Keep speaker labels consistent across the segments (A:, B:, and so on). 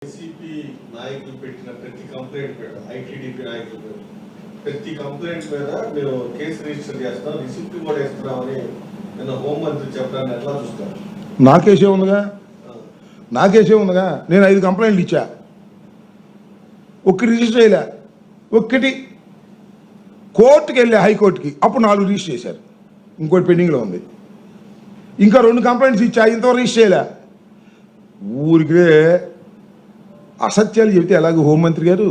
A: YCP నాయకులు పెట్టిన ప్రతి కంప్లైంట్ మీద ఐటీడీపీ నాయకులు ప్రతి కంప్లైంట్ మీద మేము కేసు రిజిస్టర్ చేస్తాం, రిసిప్ట్ కూడా ఇస్తున్నామని నిన్న హోంమంత్రి చెప్పడాన్ని ఎట్లా చూస్తారు?
B: నా కేసే ఉందిగా నేను 5 కంప్లైంట్లు ఇచ్చా, ఒక్కటి రిజిస్టర్ చేయలే. ఒక్కటి కోర్టుకి వెళ్ళా, హైకోర్టుకి, అప్పుడు 4 రిజిస్టర్ చేశారు, ఇంకోటి పెండింగ్లో ఉంది. ఇంకా 2 కంప్లైంట్స్ ఇచ్చా, ఇంతవరకు రిజిస్టర్ చేయలే. ఊరికే అసత్యాలు చెబితే ఎలాగో హోంమంత్రి గారు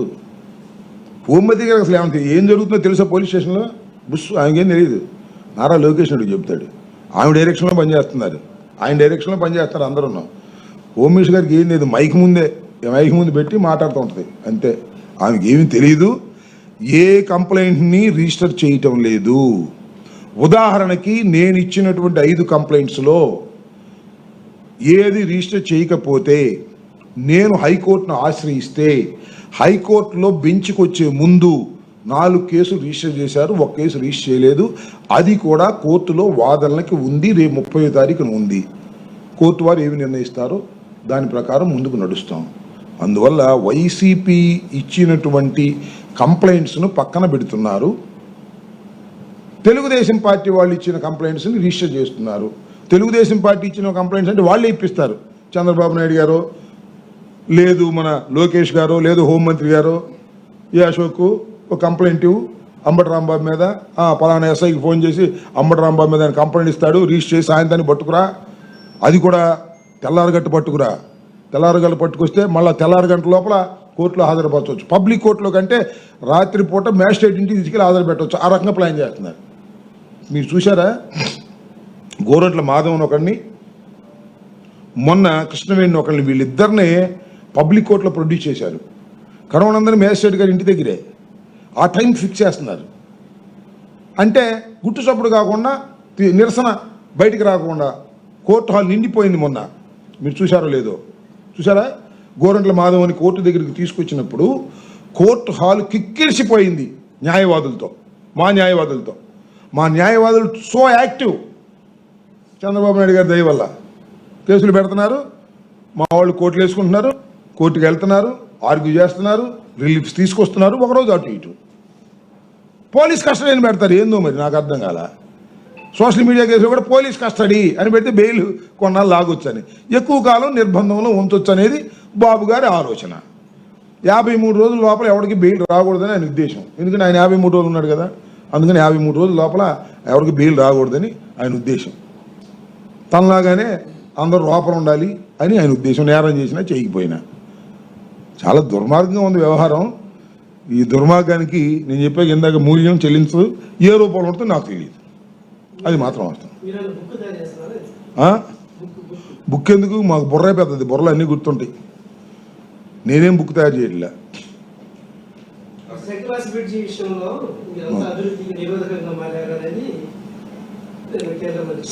B: అసలు ఏం జరుగుతుందో తెలుసా? పోలీస్ స్టేషన్లో బుస్ ఆయనకేం తెలియదు. నారా లోకేష్ నాయుడు చెబుతాడు, ఆమె డైరెక్షన్లో పనిచేస్తున్నారు, ఆయన డైరెక్షన్లో పనిచేస్తారు అందరూ. హోమ్ మినిస్టర్ గారికి ఏం లేదు, మైక్ ముందు పెట్టి మాట్లాడుతూ ఉంటుంది అంతే. ఆమెకి ఏమీ తెలియదు, ఏ కంప్లైంట్ని రిజిస్టర్ చేయటం లేదు. ఉదాహరణకి నేను ఇచ్చినటువంటి 5 కంప్లైంట్స్లో ఏది రిజిస్టర్ చేయకపోతే నేను హైకోర్టును ఆశ్రయిస్తే హైకోర్టులో బెంచ్కి వచ్చే ముందు 4 కేసులు రిజిస్టర్ చేశారు, 1 కేసు రిజిస్టర్ చేయలేదు. అది కూడా కోర్టులో వాదనలకి ఉంది, రేపు 30వ తారీఖున ఉంది. కోర్టు వారు ఏమి నిర్ణయిస్తారో దాని ప్రకారం ముందుకు నడుస్తాం. అందువల్ల వైసీపీ ఇచ్చినటువంటి కంప్లైంట్స్ను పక్కన పెడుతున్నారు, తెలుగుదేశం పార్టీ వాళ్ళు ఇచ్చిన కంప్లైంట్స్ని రిజిస్టర్ చేస్తున్నారు. తెలుగుదేశం పార్టీ ఇచ్చిన కంప్లైంట్స్ అంటే వాళ్ళే ఇప్పిస్తారు. చంద్రబాబు నాయుడు గారు, లేదు మన లోకేష్ గారు, లేదు హోంమంత్రి గారు, ఏ అశోక్ ఒక కంప్లైంట్ ఇవ్వు అంబటి రాంబాబు మీద, పలానా ఎస్ఐకి ఫోన్ చేసి అంబటి రాంబాబు మీద కంప్లైంట్ ఇస్తాడు, రిజిస్టర్ చేసి సాయంత్రాన్ని పట్టుకురా, అది కూడా తెల్లారగట్టు పట్టుకురా. తెల్లారగట్టు పట్టుకొస్తే మళ్ళీ తెల్లారగంట లోపల కోర్టులో హాజరుపరచవచ్చు. పబ్లిక్ కోర్టులో కంటే రాత్రిపూట మ్యాజిస్ట్రేట్ ఇంటికి తీసుకెళ్ళి హాజరు పెట్టవచ్చు. ఆ రకంగా ప్లాన్ చేస్తున్నారు. మీరు చూసారా? గోరంట్ల మాధవన్ ఒకరిని, మొన్న కృష్ణవేణి ఒకరిని, వీళ్ళిద్దరిని పబ్లిక్ కోర్టులో ప్రొడ్యూస్ చేశారు. కరోనందరినీ మ్యాజిస్ట్రేట్ గారి ఇంటి దగ్గరే ఆ టైం ఫిక్స్ చేస్తున్నారు. అంటే గుట్టు చప్పుడు కాకుండా, నిరసన బయటికి రాకుండా కోర్టు హాల్ నిండిపోయింది. మొన్న మీరు చూసారో లేదో, చూసారా? గోరంట్ల మాధవని కోర్టు దగ్గరికి తీసుకొచ్చినప్పుడు కోర్టు హాల్ కిక్కిరిసిపోయింది న్యాయవాదులతో, మా న్యాయవాదులు సో యాక్టివ్. చంద్రబాబు నాయుడు గారి దయ వల్ల కేసులు పెడుతున్నారు, మా వాళ్ళు కోర్టులు వేసుకుంటున్నారు, కోర్టుకు వెళ్తున్నారు, ఆర్గ్యూ చేస్తున్నారు, రిలీఫ్స్ తీసుకొస్తున్నారు. ఒకరోజు అటు ఇటు పోలీస్ కస్టడీ అని పెడతారు. ఏందో మరి నాకు అర్థం కాల. సోషల్ మీడియా కేసులో కూడా పోలీస్ కస్టడీ అని పెడితే బెయిల్ కొన్నాళ్ళు లాగొచ్చని, ఎక్కువ కాలం నిర్బంధంలో ఉంచొచ్చు అనేది బాబు గారి ఆలోచన. 53 రోజుల లోపల ఎవరికి బెయిల్ రాకూడదని ఆయన ఉద్దేశం. ఎందుకంటే ఆయన 53 రోజులు ఉన్నాడు కదా, అందుకని 53 రోజుల లోపల ఎవరికి బెయిల్ రాకూడదని ఆయన ఉద్దేశం. తనలాగానే అందరూ లోపల ఉండాలి అని ఆయన ఉద్దేశం. నేరం చేసినా చేయకపోయినా చాలా దుర్మార్గంగా ఉంది వ్యవహారం. ఈ దుర్మార్గానికి నేను చెప్పే ఇందాక మూల్యం చెల్లించదు, ఏ రూపంలో ఉంటుందో నాకు తెలియదు. అది మాత్రం అర్థం. బుక్ ఎందుకు? మాకు బుర్రే పెద్దది, బుర్రలు అన్నీ గుర్తుంటాయి. నేనేం బుక్ తయారు చేయట్లే.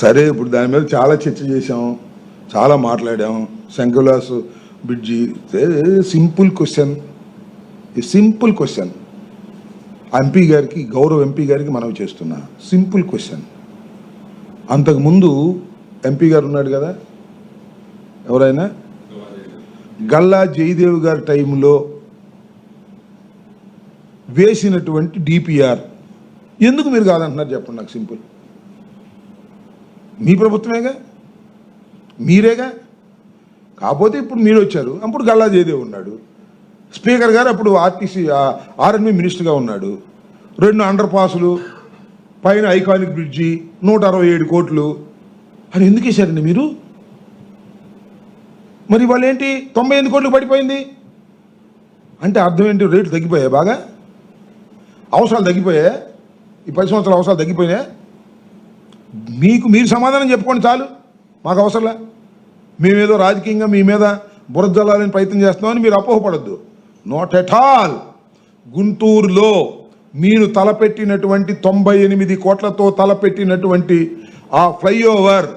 B: సరే, ఇప్పుడు దాని మీద చాలా చర్చ చేసాం, చాలా మాట్లాడాం. శంకర్లాస్ బ్రిడ్జి సింపుల్ క్వశ్చన్ ఎంపీ గారికి, గౌరవ ఎంపీ గారికి మనవి చేస్తున్నా. Simple question. అంతకుముందు ఎంపీ గారు ఉన్నాడు కదా, ఎవరైనా, గల్లా జయదేవ్ గారి టైంలో వేసినటువంటి డిపిఆర్ ఎందుకు మీరు కాదంటున్నారు చెప్పండి నాకు? సింపుల్. మీ ప్రభుత్వమేగా, మీరేగా. కాకపోతే ఇప్పుడు మీరు వచ్చారు, అప్పుడు గల్లా జయదేవ్ ఉన్నాడు. స్పీకర్ గారు అప్పుడు ఆర్ఎన్బి మినిస్టర్గా ఉన్నాడు. 2 అండర్ పాసులు, పైన ఐకానిక్ బ్రిడ్జి, 167 కోట్లు అని ఎందుకు వేశారండి మీరు? మరి వాళ్ళు ఏంటి 98 కోట్లు పడిపోయింది అంటే అర్థం ఏంటి? రేటు తగ్గిపోయాయి, బాగా అవసరాలు తగ్గిపోయాయి, ఈ 10 సంవత్సరాల అవసరాలు తగ్గిపోయినాయి. మీరు సమాధానం చెప్పుకోండి చాలు, మాకు అవసరంలే. మేమేదో రాజకీయంగా మీ మీద బురద జల్లాలని ప్రయత్నం చేస్తున్నామని మీరు అపోహపడద్దు. Not at all. గుంటూరులో మీరు తలపెట్టినటువంటి 98 కోట్లతో తలపెట్టినటువంటి ఆ ఫ్లైఓవర్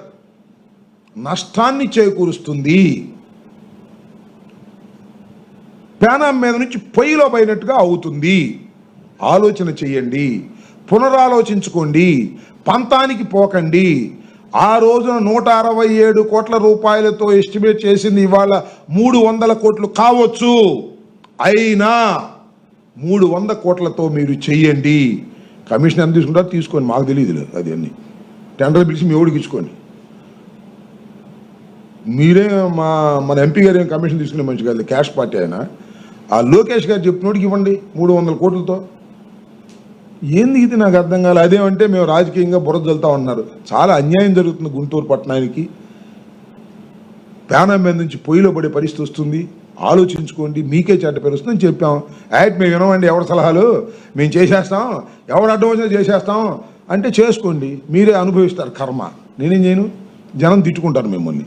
B: నష్టాన్ని చేకూరుస్తుంది. ప్యానం మీద నుంచి పొయ్యిలో పడినట్టుగా అవుతుంది. ఆలోచన చెయ్యండి, పునరాలోచించుకోండి, పంతానికి పోకండి. ఆ రోజున 167 కోట్ల రూపాయలతో ఎస్టిమేట్ చేసింది ఇవాళ 300 కోట్లు కావచ్చు. అయినా 300 కోట్లతో మీరు చెయ్యండి. కమిషన్ ఎంత తీసుకుంటారో తీసుకోండి, మాకు తెలియదు అది అన్ని. టెండర్ పిలిచి మీ ఓడికి ఇచ్చుకోండి. మీరే మన ఎంపీ గారు ఏం కమిషన్ తీసుకునే మంచి కాదు, క్యాష్ పార్టీ ఆయన. ఆ లోకేష్ గారు చెప్పినోడికి ఇవ్వండి 300 కోట్లతో. ఏంది ఇది నాకు అర్థం కాలేదు. అదేమంటే మేము రాజకీయంగా బురద జల్లుతా ఉన్నారు. చాలా అన్యాయం జరుగుతుంది గుంటూరు పట్టణానికి. ప్రాణం మీద నుంచి పొయ్యిలో పడే పరిస్థితి వస్తుంది. ఆలోచించుకోండి, మీకే చెడ్డ పేరు వస్తుందని చెప్పాం. మేము వినమండి ఎవరి సలహాలు, మేము చేసేస్తాం, ఎవరు అడ్డం వచ్చినా చేసేస్తాం అంటే చేసుకోండి, మీరే అనుభవిస్తారు కర్మ. నేనేం చేయను, జనం తిట్టుకుంటారు మిమ్మల్ని.